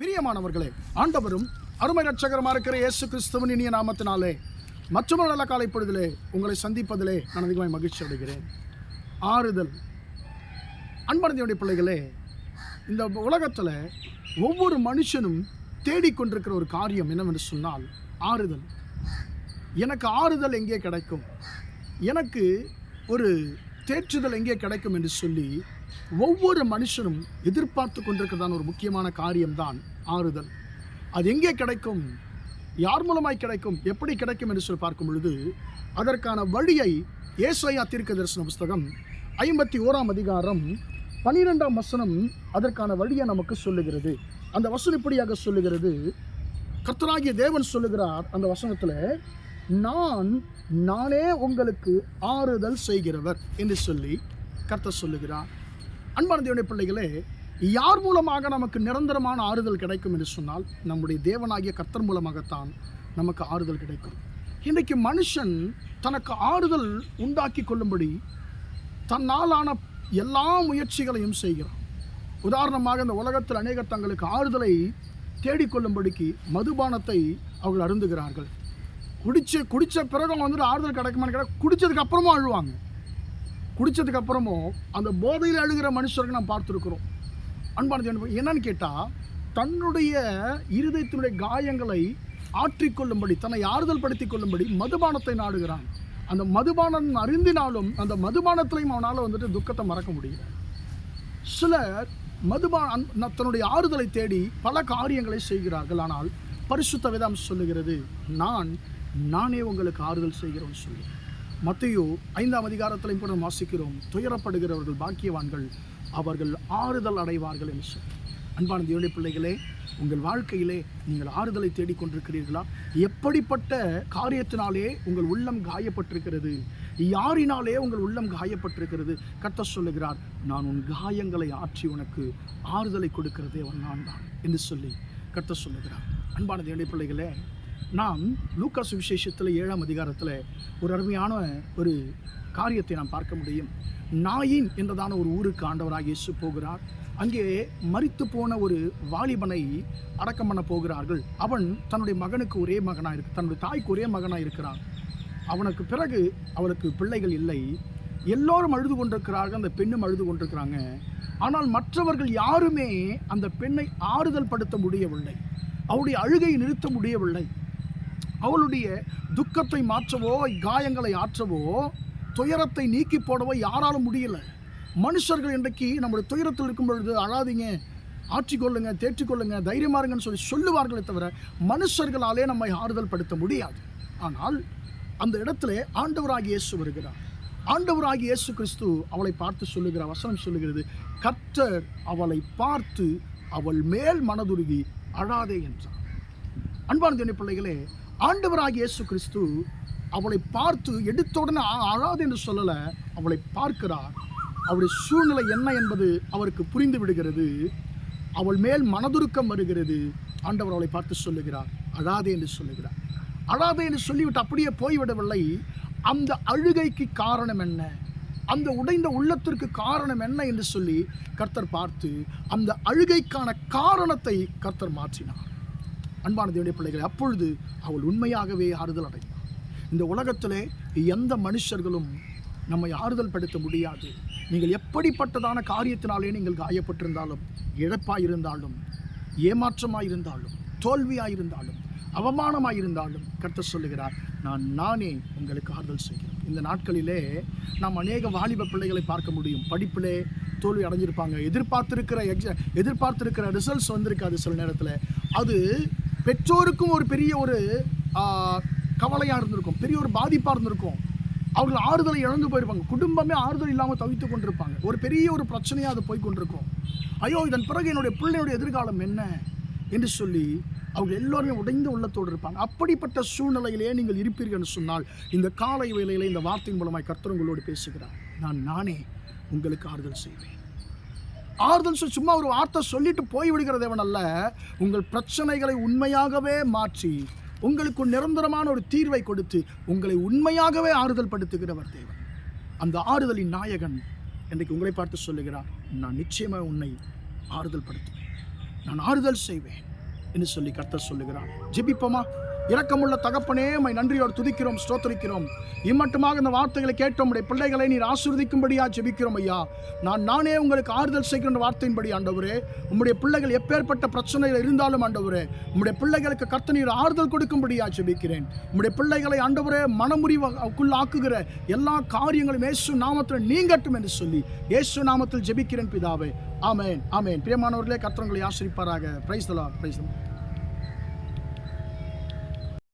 பிரியமானவர்களே, ஆண்டவரும் அருமை இரட்சகருமா இருக்கிற இயேசு கிறிஸ்துவின் இனிய நாமத்தினாலே மற்றொரு நல்ல காலை பொழுதிலே உங்களை சந்திப்பதிலே நான் அதிகமாக மகிழ்ச்சி அடைகிறேன். ஆறுதல். அன்பார்ந்தவருடைய பிள்ளைகளே, இந்த உலகத்தில் ஒவ்வொரு மனுஷனும் தேடிக்கொண்டிருக்கிற ஒரு காரியம் என்னவென்று சொன்னால் ஆறுதல். எனக்கு ஆறுதல் எங்கே கிடைக்கும், எனக்கு ஒரு தேற்றுதல் எங்கே கிடைக்கும் என்று சொல்லி ஒவ்வொரு மனுஷனும் எதிர்பார்த்து கொண்டிருக்கிறதான ஒரு முக்கியமான காரியம்தான் ஆறுதல். அது எங்கே கிடைக்கும், யார் மூலமாய் கிடைக்கும், எப்படி கிடைக்கும் என்று சொல்லி பார்க்கும் பொழுது அதற்கான வழியை ஏசாயா தீர்க்கதரிசன புஸ்தகம் 51ஆம் அதிகாரம் 12ஆம் வசனம் அதற்கான வழியை நமக்கு சொல்லுகிறது. அந்த வசனம் இப்படியாக சொல்லுகிறது. கர்த்தராகிய தேவன் சொல்லுகிறார் அந்த வசனத்தில், நானே உங்களுக்கு ஆறுதல் செய்கிறவர் என்று சொல்லி கர்த்தர் சொல்லுகிறார். அன்பான தேவனுடைய பிள்ளைகளே, யார் மூலமாக நமக்கு நிரந்தரமான ஆறுதல் கிடைக்கும் என்று சொன்னால் நம்முடைய தேவனாகிய கர்த்தர் மூலமாகத்தான் நமக்கு ஆறுதல் கிடைக்கும். இன்றைக்கு மனுஷன் தனக்கு ஆறுதல் உண்டாக்கி கொள்ளும்படி தன்னாலான எல்லா முயற்சிகளையும் செய்கிறான். உதாரணமாக இந்த உலகத்தில் அநேகர் தங்களுக்கு ஆறுதலை தேடிக்கொள்ளும்படிக்கு மதுபானத்தை அவர்கள் அருந்துகிறார்கள். குடித்த பிறகு அவங்க வந்துட்டு ஆறுதல் கிடைக்குமான்னு கேட்டால் குடித்ததுக்கு அப்புறமும் அழுவாங்க. குடித்ததுக்கு அப்புறமும் அந்த போதையில் அழுகிற மனுஷருக்கு நாம் பார்த்துருக்குறோம். அன்பானது என்னன்னு கேட்டால், தன்னுடைய இருதயத்தினுடைய காயங்களை ஆற்றிக்கொள்ளும்படி, தன்னை ஆறுதல் படுத்தி கொள்ளும்படி மதுபானத்தை நாடுகிறான். அந்த மதுபானம் அறிந்தினாலும் அந்த மதுபானத்திலையும் அவனால் வந்துட்டு துக்கத்தை மறக்க முடியல. சிலர் தன்னுடைய ஆறுதலை தேடி பல காரியங்களை செய்கிறார்கள். ஆனால் பரிசுத்த வேதம் சொல்லுகிறது, நானே உங்களுக்கு ஆறுதல் செய்கிறோன்னு சொல்லி. மத்தேயு 5ஆம் அதிகாரத்திலையும் கூட வாசிக்கிறோம், துயரப்படுகிறவர்கள் பாக்கியவான்கள், அவர்கள் ஆறுதல் அடைவார்கள் என்று சொல்லி. அன்பான தேவனுடைய பிள்ளைகளே, உங்கள் வாழ்க்கையிலே நீங்கள் ஆறுதலை தேடிக்கொண்டிருக்கிறீர்களா? எப்படிப்பட்ட காரியத்தினாலே உங்கள் உள்ளம் காயப்பட்டிருக்கிறது, யாரினாலே உங்கள் உள்ளம் காயப்பட்டிருக்கிறது? கர்த்தர் சொல்லுகிறார், நான் உன் காயங்களை ஆற்றி உனக்கு ஆறுதலை கொடுக்கிற தேவன் நான் தான் என்று சொல்லி கர்த்தர் சொல்லுகிறார். அன்பான தேவனுடைய பிள்ளைகளே, நாம் லூக்கா சுவிசேஷத்தில் 7ஆம் அதிகாரத்தில் ஒரு அருமையான ஒரு காரியத்தை நாம் பார்க்க முடியும். நாயின் என்றதான ஒரு ஊருக்கு ஆண்டவராக இயேசு போகிறார். அங்கே மரித்து போன ஒரு வாலிபனை அடக்கம் பண்ண போகிறார்கள். அவன் தன்னுடைய மகனுக்கு ஒரே மகனாக இருக்கு, தன்னுடைய தாய்க்கு ஒரே மகனாக இருக்கிறான். அவனுக்கு பிறகு அவளுக்கு பிள்ளைகள் இல்லை. எல்லோரும் அழுது கொண்டிருக்கிறார்கள், அந்த பெண்ணும் அழுது கொண்டிருக்கிறாங்க. ஆனால் மற்றவர்கள் யாருமே அந்த பெண்ணை ஆறுதல் படுத்த முடியவில்லை, அவளுடைய அழுகையை நிறுத்த முடியவில்லை. அவளுடைய துக்கத்தை மாற்றவோ, காயங்களை ஆற்றவோ, துயரத்தை நீக்கி போடவோ யாராலும் முடியல. மனுஷர்கள் இன்றைக்கு நம்முடைய துயரத்தில் இருக்கும் பொழுது அழாதீங்க, ஆற்றிக்கொள்ளுங்க, தேற்றிக்கொள்ளுங்க, தைரியமா இருங்கன்னு சொல்லி சொல்லுவார்களே தவிர மனுஷர்களாலே நம்மை ஆறுதல் படுத்த முடியாது. ஆனால் அந்த இடத்துல ஆண்டவராகிய இயேசு வருகிறார். ஆண்டவராகிய இயேசு கிறிஸ்து அவளை பார்த்து சொல்லுகிற வசனம் சொல்லுகிறது, கர்த்தர் அவளை பார்த்து அவள் மேல் மனதுருகி அழாதே என்றார். அன்பான தேவனுடைய பிள்ளைகளே, ஆண்டவராகிய இயேசு கிறிஸ்து அவளை பார்த்து எடுத்த உடனே அழாது என்று சொல்லலை, அவளை பார்க்கிறார். அவளுடைய சூழ்நிலை என்ன என்பது அவருக்கு புரிந்து விடுகிறது. அவள் மேல் மனதுருக்கம் வருகிறது. ஆண்டவர் அவளை பார்த்து சொல்லுகிறார், அழாதே என்று சொல்லுகிறார். அழாதே என்று சொல்லிவிட்டு அப்படியே போய்விடவில்லை. அந்த அழுகைக்கு காரணம் என்ன, அந்த உடைந்த உள்ளத்திற்கு காரணம் என்ன என்று சொல்லி கர்த்தர் பார்த்து அந்த அழுகைக்கான காரணத்தை கர்த்தர் மாற்றினார். அன்பான தேவனுடைய பிள்ளைகளை, அப்பொழுது அவள் உண்மையாகவே ஆறுதல் அடைந்தார். இந்த உலகத்திலே எந்த மனுஷர்களும் நம்மை ஆறுதல் படுத்த முடியாது. நீங்கள் எப்படிப்பட்டதான காரியத்தினாலே நீங்கள் காயப்பட்டிருந்தாலும், இழப்பாயிருந்தாலும், ஏமாற்றமாயிருந்தாலும், தோல்வியாயிருந்தாலும், அவமானமாயிருந்தாலும் கர்த்தர் சொல்லுகிறார், நானே உங்களுக்கு ஆறுதல் செய்கிறேன். இந்த நாட்களிலே நாம் அநேக வாலிப பிள்ளைகளை பார்க்க முடியும். படிப்பிலே தோல்வி அடைஞ்சிருப்பாங்க, எதிர்பார்த்திருக்கிற ரிசல்ட்ஸ் வந்திருக்காது. சில நேரத்தில் அது பெற்றோருக்கும் ஒரு பெரிய ஒரு கவலையாக இருந்திருக்கும், பெரிய ஒரு பாதிப்பாக இருந்திருக்கும். அவர்கள் ஆறுதலை இழந்து போயிருப்பாங்க, குடும்பமே ஆறுதல் இல்லாமல் தவித்து கொண்டிருப்பாங்க. ஒரு பெரிய ஒரு பிரச்சனையாக அது போய் கொண்டிருக்கும். ஐயோ, இதன் பிறகு என்னுடைய பிள்ளையுடைய எதிர்காலம் என்ன என்று சொல்லி அவங்க எல்லோருமே உடைந்த உள்ளத்தோடு இருப்பாங்க. அப்படிப்பட்ட சூழ்நிலையிலே நீங்கள் இருப்பீர்கள் சொன்னால் இந்த காலை வேளையிலே இந்த வார்த்தையின் மூலமாய் கர்த்தர் உங்களோடு பேசுகிறார். நானே உங்களுக்கு ஆறுதல் செய்வேன். ஆறுதல் சும்மா ஒரு வார்த்தை சொல்லிட்டு போய்விடுகிற தேவன் அல்ல, உங்கள் பிரச்சனைகளை உண்மையாகவே மாற்றி உங்களுக்கு நிரந்தரமான ஒரு தீர்வை கொடுத்து உங்களை உண்மையாகவே ஆறுதல் படுத்துகிறவர் தேவன். அந்த ஆறுதலின் நாயகன் இன்றைக்கு உங்களை பார்த்து சொல்லுகிறார், நான் நிச்சயமாக உன்னை ஆறுதல் படுத்துவேன். நான் ஆறுதல் செய்வேன் என்று சொல்லி கர்த்தர் சொல்லுகிறார். ஜெபிப்போமா? இரக்கமுள்ள தகப்பனே, உம்மை நன்றியோடு துதிக்கிறோம், ஸ்தோத்திரிக்கிறோம். இம்மட்டுமாக இந்த வார்த்தைகளை கேட்டோம். உடைய பிள்ளைகளை நீர் ஆசீர்வதிக்கும்படியா ஜெபிக்கிறோம் ஐயா. நானே உங்களுக்கு ஆறுதல் செய்கின்ற வார்த்தையின்படி ஆண்டவரே, உம்முடைய பிள்ளைகள் எப்பேற்பட்ட பிரச்சனையில் இருந்தாலும் ஆண்டவரே, உம்முடைய பிள்ளைகளுக்கு கர்த்தர் நீர் ஆறுதல் கொடுக்கும்படியா ஜெபிக்கிறேன். உம்முடைய பிள்ளைகளை ஆண்டவரே மனமுறிவுக்குள் ஆக்குகிற எல்லா காரியங்களும் இயேசு நாமத்தில் நீங்கட்டும் என்று சொல்லி இயேசு நாமத்தில் ஜெபிக்கிறேன் பிதாவே. ஆமென், ஆமென். பிரியமானவர்களே, கர்த்தர் உங்களை ஆசீர்வதிப்பாராக. Praise the Lord, praise the Lord.